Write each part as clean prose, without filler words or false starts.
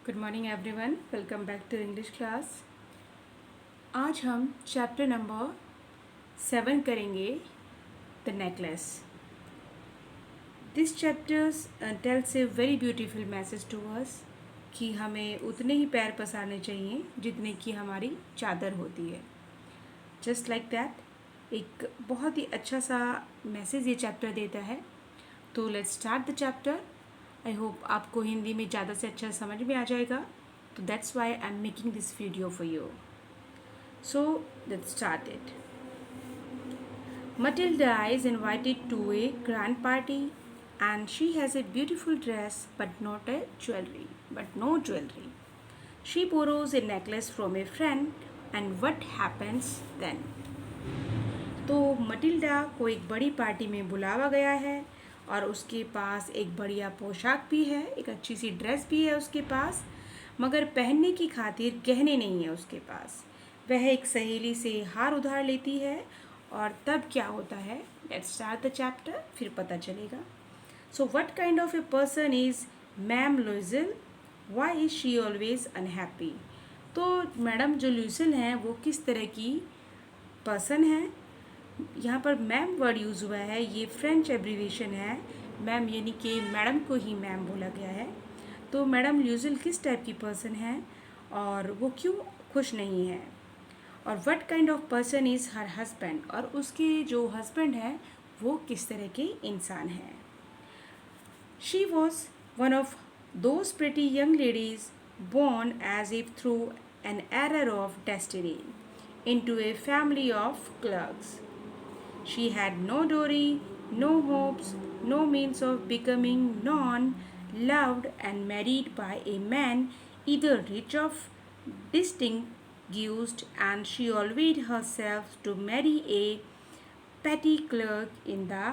Good morning everyone, welcome back to English class. आज हम chapter number 7 करेंगे, the necklace. This chapters tells a very beautiful message to us कि हमें उतने ही पैर पसारने चाहिए जितने की हमारी चादर होती है। जस्ट लाइक दैट एक बहुत ही अच्छा सा मैसेज ये चैप्टर देता है। तो let's start the chapter. I hope आपको हिंदी में ज़्यादा से अच्छा समझ में आ जाएगा, तो that's why I am making this video for you. So let's start it. Matilda is invited to a grand party and she has a beautiful dress but no jewelry. She borrows a necklace from a friend and what happens then? तो Matilda को एक बड़ी party में बुलावा गया है और उसके पास एक बढ़िया पोशाक भी है, एक अच्छी सी ड्रेस भी है उसके पास, मगर पहनने की खातिर गहने नहीं है उसके पास। वह एक सहेली से हार उधार लेती है और तब क्या होता है, लेट्स स्टार्ट द चैप्टर, फिर पता चलेगा। So what kind of a person is ma'am Loisel? Why is she always unhappy? तो मैडम जो लुइजिल हैं वो किस तरह की पर्सन है? यहाँ पर मैम वर्ड यूज़ हुआ है, ये फ्रेंच एब्रीवेशन है। मैम यानी कि मैडम को ही मैम बोला गया है। तो मैडम ल्यूजिल किस टाइप की पर्सन है और वो क्यों खुश नहीं है? और what kind of person is her husband? और उसके जो हस्बैंड है वो किस तरह के इंसान हैं? She was one of those pretty young ladies born as if through an error of destiny into a family of clerks. She had no dowry, no hopes, no means of becoming known, loved, and married by a man either rich or distinguished, and she allowed herself to marry a petty clerk in the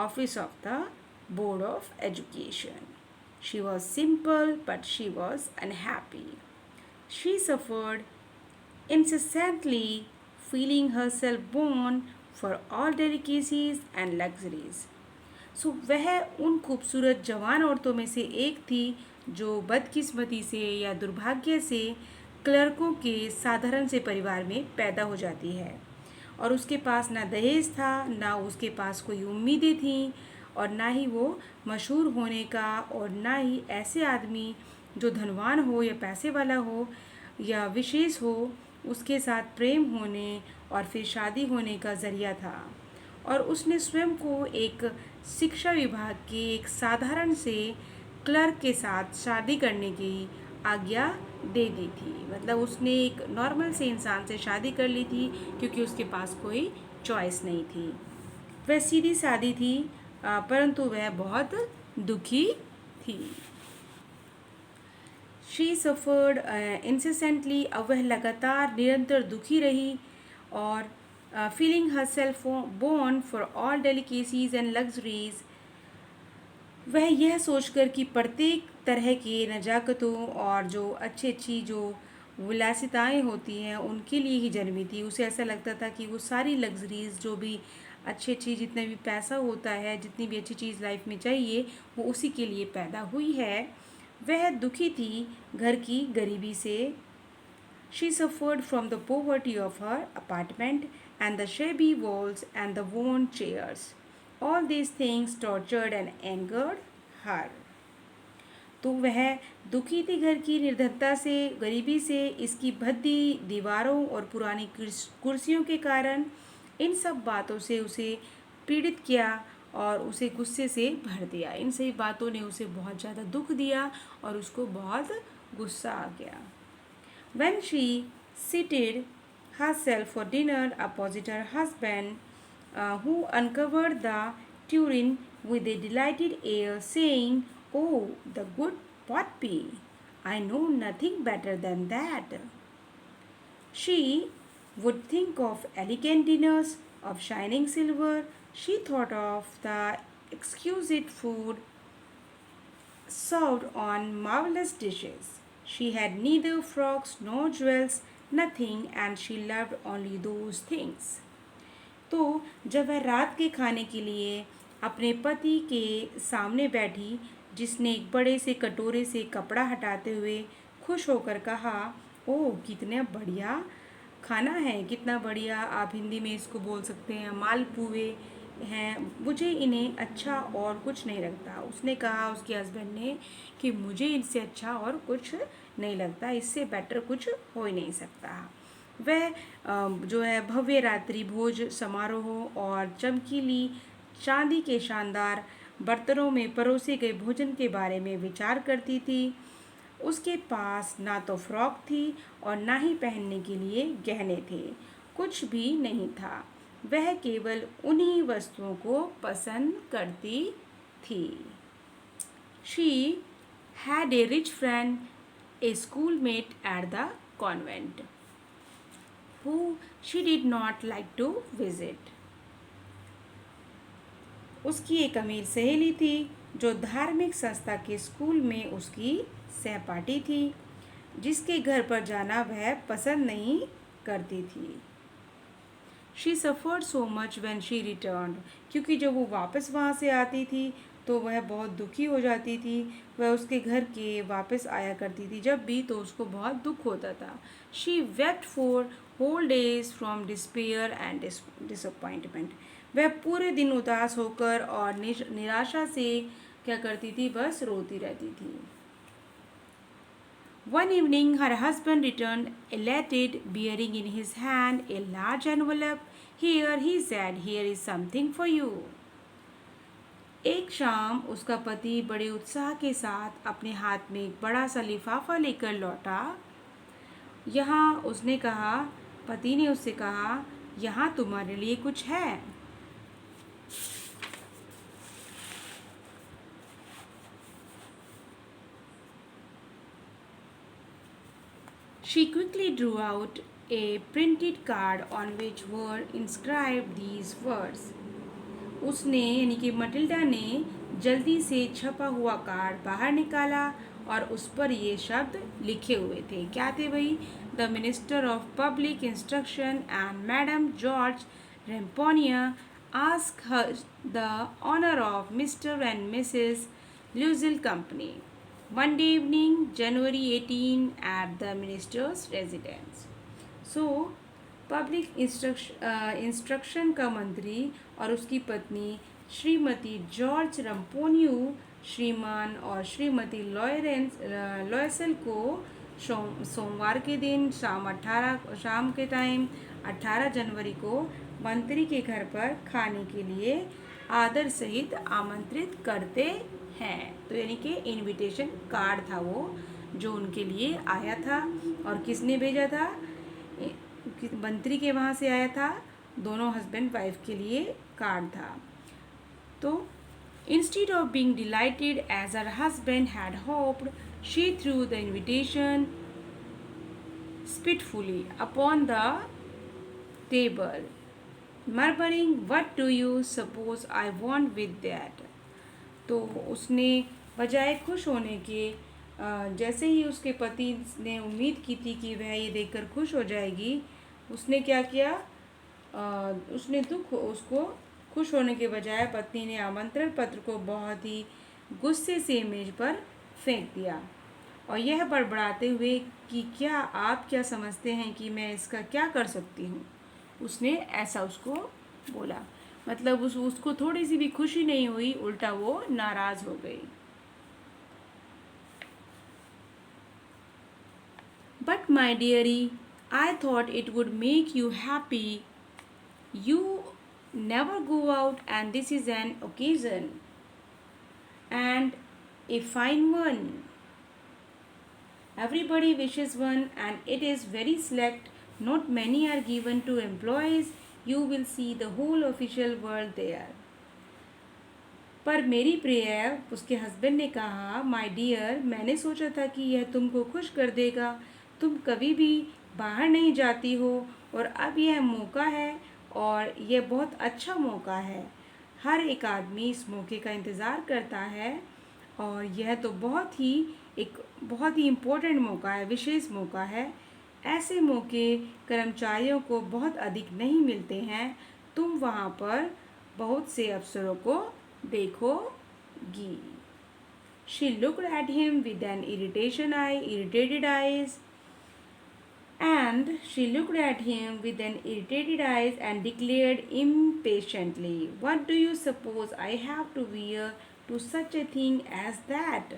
office of the Board of Education. She was simple, but she was unhappy. She suffered incessantly, feeling herself born for all delicacies and luxuries. सो वह उन खूबसूरत जवान औरतों में से एक थी जो बदकिस्मती से या दुर्भाग्य से क्लर्कों के साधारण से परिवार में पैदा हो जाती है, और उसके पास ना दहेज था, ना उसके पास कोई उम्मीदें थीं, और ना ही वो मशहूर होने का, और ना ही ऐसे आदमी जो धनवान हो या पैसे वाला हो या विशेष हो उसके साथ प्रेम होने और फिर शादी होने का ज़रिया था। और उसने स्वयं को एक शिक्षा विभाग के एक साधारण से क्लर्क के साथ शादी करने की आज्ञा दे दी थी। मतलब उसने एक नॉर्मल से इंसान से शादी कर ली थी क्योंकि उसके पास कोई चॉइस नहीं थी। वह सीधी सादी थी, परंतु वह बहुत दुखी थी। शी सफ़र्ड इंसेसेंटली, अब वह लगातार निरंतर दुखी रही, और feeling herself born for all delicacies and luxuries, वह यह सोचकर कि प्रत्येक तरह की नजाकतों और जो अच्छी जो विलासिताएँ होती हैं उनके लिए ही जन्मी थी। उसे ऐसा लगता था कि वो सारी लग्जरीज, जो भी अच्छी जितना भी पैसा होता है, जितनी भी अच्छी चीज़ लाइफ में चाहिए, वो उसी के लिए पैदा हुई है। वह दुखी थी घर की गरीबी से। She suffered from the poverty of her apartment and the shabby walls and the worn chairs. All these things tortured and angered her. तो वह दुखी थी घर की निर्धनता से, गरीबी से, इसकी भद्दी दीवारों और पुरानी कुर्सियों के कारण। इन सब बातों से उसे पीड़ित किया और उसे गुस्से से भर दिया। इन सभी बातों ने उसे बहुत ज़्यादा दुख दिया और उसको बहुत गुस्सा आ गया। When she seated herself for dinner opposite her husband, who uncovered the tureen with a delighted air, saying, "Oh, the good Poppy! I know nothing better than that." She would think of elegant dinners of shining silver. She thought of the exquisite food served on marvelous dishes. She had neither frocks nor jewels, nothing, and she loved only those things. तो जब वह रात के खाने के लिए अपने पति के सामने बैठी, जिसने एक बड़े से कटोरे से कपड़ा हटाते हुए खुश होकर कहा, ओह कितने बढ़िया खाना है, कितना बढ़िया, आप हिंदी में इसको बोल सकते हैं मालपुए हैं, मुझे इन्हें अच्छा और कुछ नहीं लगता। उसने कहा, उसके हस्बैंड ने, कि मुझे इनसे अच्छा और कुछ नहीं लगता, इससे बेटर कुछ हो ही नहीं सकता। वह जो है भव्य रात्रि भोज समारोह और चमकीली चांदी के शानदार बर्तनों में परोसे गए भोजन के बारे में विचार करती थी। उसके पास ना तो फ्रॉक थी और ना ही पहनने के लिए गहने थे, कुछ भी नहीं था। वह केवल उन्हीं वस्तुओं को पसंद करती थी। She had a rich friend, a schoolmate at the convent, who she did not like to visit. उसकी एक अमीर सहेली थी जो धार्मिक संस्था के स्कूल में उसकी सहपाठी थी, जिसके घर पर जाना वह पसंद नहीं करती थी। She suffered so much when she returned, क्योंकि जब वो वापस वहाँ से आती थी तो वह बहुत दुखी हो जाती थी। वह उसके घर के वापस आया करती थी जब भी, तो उसको बहुत दुख होता था। She wept for whole days from despair and disappointment. वह पूरे दिन उदास होकर और निराशा से क्या करती थी, बस रोती रहती थी। One evening, her husband returned elated, bearing in his hand a large envelope. Here, he said, here is something for you. एक शाम उसका पति बड़े उत्साह के साथ अपने हाथ में एक बड़ा सा लिफाफा लेकर लौटा। यहाँ उसने कहा, पति ने उससे कहा, यहाँ तुम्हारे लिए कुछ है। She quickly drew out a printed card on which were inscribed these words. उसने यानी कि मटिल्डा ने जल्दी से छपा हुआ कार्ड बाहर निकाला और उस पर ये शब्द लिखे हुए थे। क्या थे भाई? The minister of public instruction and madam George Ramponneau ask her the honour of Mr and Mrs Loisel company Monday evening, January 18, at the minister's residence. So, public instruction का मंत्री और उसकी पत्नी श्रीमती जॉर्ज रम्पोन्यू, श्रीमान और श्रीमती लॉयसेल को सोमवार के दिन शाम के टाइम 18 जनवरी को मंत्री के घर पर खाने के लिए आदर सहित आमंत्रित करते हैं। तो यानी कि इनविटेशन कार्ड था वो जो उनके लिए आया था। और किसने भेजा था? मंत्री के वहाँ से आया था। दोनों हस्बैंड वाइफ के लिए कार्ड था। तो instead of being delighted as her husband had hoped, she threw the invitation spitefully upon the table, murmuring, what do you suppose I want with that? तो उसने बजाय खुश होने के, जैसे ही उसके पति ने उम्मीद की थी कि वह ये देखकर खुश हो जाएगी, उसने क्या किया? उसने उसको खुश होने के बजाय पत्नी ने आमंत्रण पत्र को बहुत ही गुस्से से मेज पर फेंक दिया और यह बड़बड़ाते हुए कि क्या आप क्या समझते हैं कि मैं इसका क्या कर सकती हूँ, उसने ऐसा उसको बोला। मतलब उसको थोड़ी सी भी खुशी नहीं हुई, उल्टा वो नाराज़ हो गई। But my dearie, I thought it would make you happy. You never go out and this is an occasion and a fine one. Everybody wishes one and it is very select. Not many are given to employees. You will see the whole official world there. पर मेरी प्रिय, उसके husband ने कहा, my dear, मैंने सोचा था कि यह तुमको खुश कर देगा। तुम कभी भी बाहर नहीं जाती हो और अब यह मौका है और यह बहुत अच्छा मौका है। हर एक आदमी इस मौके का इंतज़ार करता है और यह तो बहुत ही इम्पोर्टेंट मौका है, विशेष मौका है। ऐसे मौके कर्मचारियों को बहुत अधिक नहीं मिलते हैं। तुम वहाँ पर बहुत से अवसरों को देखोगी। She looked at him with an irritated eyes, and she looked at him with an irritated eyes and declared impatiently, "What do you suppose I have to wear to such a thing as that?"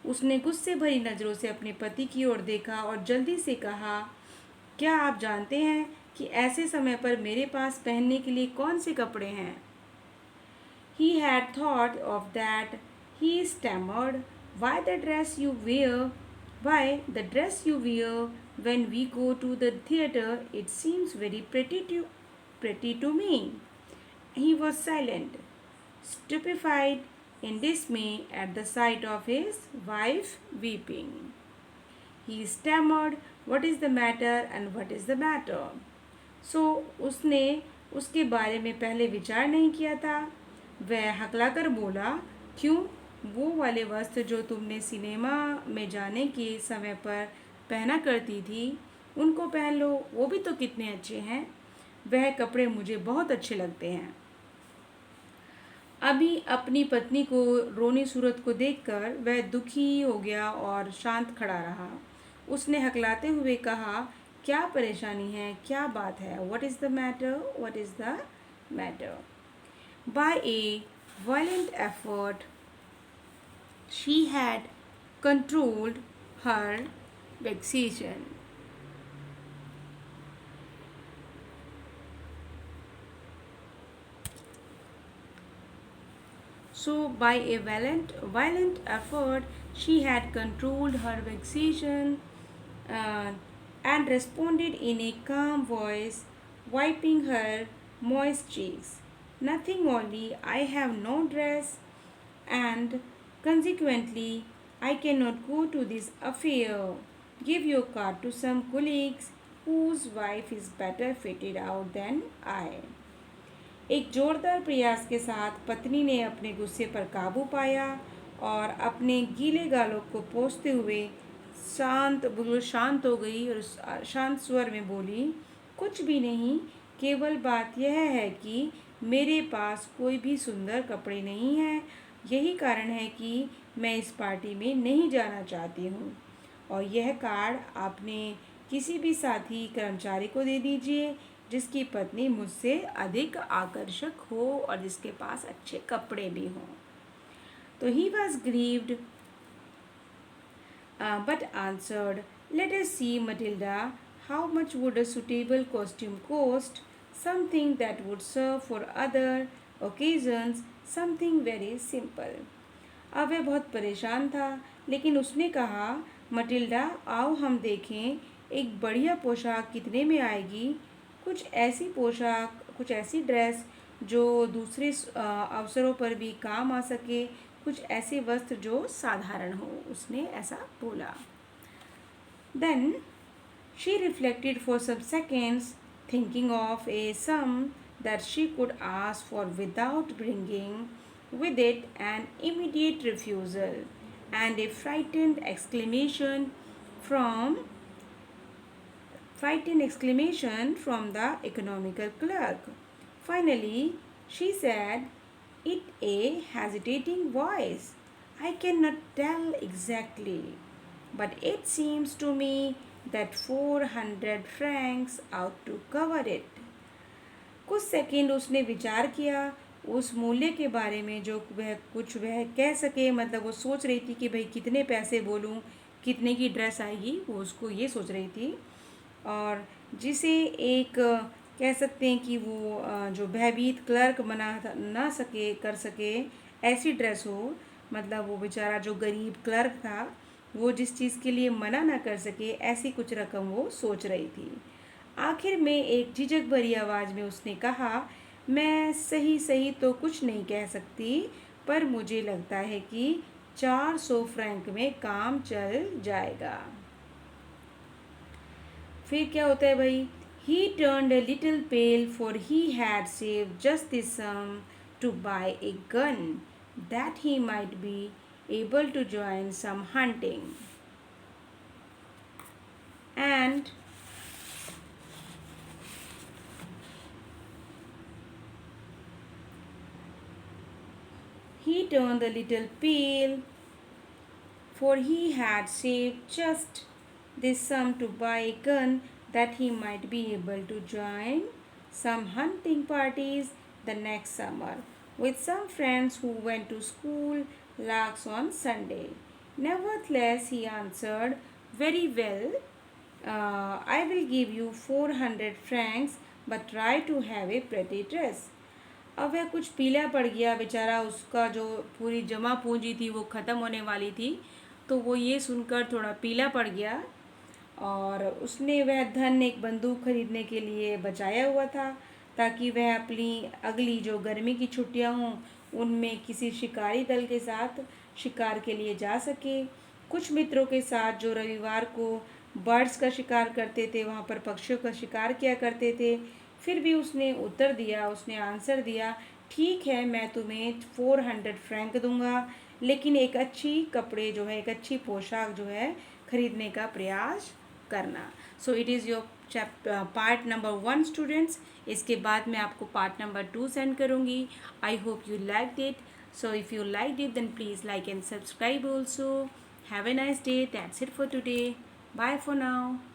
उसने गुस्से भरी नज़रों से अपने पति की ओर देखा और जल्दी से कहा, क्या आप जानते हैं कि ऐसे समय पर मेरे पास पहनने के लिए कौन से कपड़े हैं? He had thought of that. He stammered, "Why the dress you wear? Why the dress you wear when we go to the theatre? It seems very pretty to me." He was silent, stupefied in dismay at the sight of his wife weeping. He stammered, "What is the matter and what is the matter?" So उसने उसके बारे में पहले विचार नहीं किया था। वह हकलाकर बोला, क्यों? वो वाले वस्त्र जो तुमने सिनेमा में जाने के समय पर पहना करती थी, उनको पहन लो, वो भी तो कितने अच्छे हैं। वह कपड़े मुझे बहुत अच्छे लगते हैं। अभी अपनी पत्नी को रोनी सूरत को देखकर वह दुखी हो गया और शांत खड़ा रहा। उसने हकलाते हुए कहा, क्या परेशानी है, क्या बात है? What is the matter? What is the matter? By a violent effort, she had controlled her vexation. So, by a violent effort, she had controlled her vexation uh, and responded in a calm voice, wiping her moist cheeks. Nothing, only I have no dress, and consequently, I cannot go to this affair. Give your card to some colleagues whose wife is better fitted out than I. एक जोरदार प्रयास के साथ पत्नी ने अपने गुस्से पर काबू पाया और अपने गीले गालों को पोंछते हुए बिल्कुल शांत हो गई और शांत स्वर में बोली, कुछ भी नहीं, केवल बात यह है कि मेरे पास कोई भी सुंदर कपड़े नहीं हैं। यही कारण है कि मैं इस पार्टी में नहीं जाना चाहती हूँ, और यह कार्ड आपने किसी भी साथी कर्मचारी को दे दीजिए जिसकी पत्नी मुझसे अधिक आकर्षक हो और जिसके पास अच्छे कपड़े भी हों। तो he was grieved but answered, "Let us see, Matilda, how much would a suitable costume cost? Something that would serve for other occasions, something very simple." अब वह बहुत परेशान था, लेकिन उसने कहा, मटिल्डा, आओ हम देखें, एक बढ़िया पोशाक कितने में आएगी? कुछ ऐसी पोशाक, कुछ ऐसी ड्रेस जो दूसरे अवसरों पर भी काम आ सके, कुछ ऐसे वस्त्र जो साधारण हो। उसने ऐसा बोला। Then she reflected for some seconds, thinking of a sum that she could ask for without bringing with it an immediate refusal and a from frightened exclamation from the economical clerk. Finally, she said, in a hesitating voice, "I cannot tell exactly, but it seems to me that 400 francs ought to cover it." कुछ second उसने विचार किया उस मूल्य के बारे में जो वह कह सके। मतलब वो सोच रही थी कि भाई कितने पैसे बोलूं, कितने की ड्रेस आएगी, वो उसको ये सोच रही थी। और जिसे एक कह सकते हैं कि वो जो भयभीत क्लर्क ना कर सके ऐसी ड्रेस हो। मतलब वो बेचारा जो गरीब क्लर्क था, वो जिस चीज़ के लिए मना ना कर सके, ऐसी कुछ रकम वो सोच रही थी। आखिर में एक झिझक भरी आवाज़ में उसने कहा, मैं सही तो कुछ नहीं कह सकती, पर मुझे लगता है कि 400 फ्रैंक में काम चल जाएगा। फिर क्या होता है भाई? He turned a little pale, for he had saved just this sum to buy a gun that he might be able to join some hunting. And he turned a little pale, for he had saved just this sum to buy a gun that he might be able to join some hunting parties the next summer with some friends who went to school larks on Sunday. Nevertheless, he answered, very well, I will give you 400 francs, but try to have a pretty dress. अब वह कुछ पीला पड़ गया बेचारा, उसका जो पूरी जमा पूंजी थी वो ख़त्म होने वाली थी, तो वो ये सुनकर थोड़ा पीला पड़ गया और उसने वह धन एक बंदूक खरीदने के लिए बचाया हुआ था ताकि वह अपनी अगली जो गर्मी की छुट्टियां हों उनमें किसी शिकारी दल के साथ शिकार के लिए जा सके। कुछ मित्रों के साथ जो रविवार को बर्ड्स का शिकार करते थे, वहाँ पर पक्षियों का शिकार किया करते थे। फिर भी उसने उत्तर दिया, उसने आंसर दिया, ठीक है मैं तुम्हें 400 फ्रैंक दूंगा, लेकिन एक अच्छी कपड़े जो है, एक अच्छी पोशाक जो है खरीदने का प्रयास करना। So it is your part number 1 students. इसके बाद मैं आपको पार्ट नंबर 2 सेंड करूँगी। I hope you like it. So if you liked it, then please like and subscribe also. Have a nice day. That's it for today. Bye for now.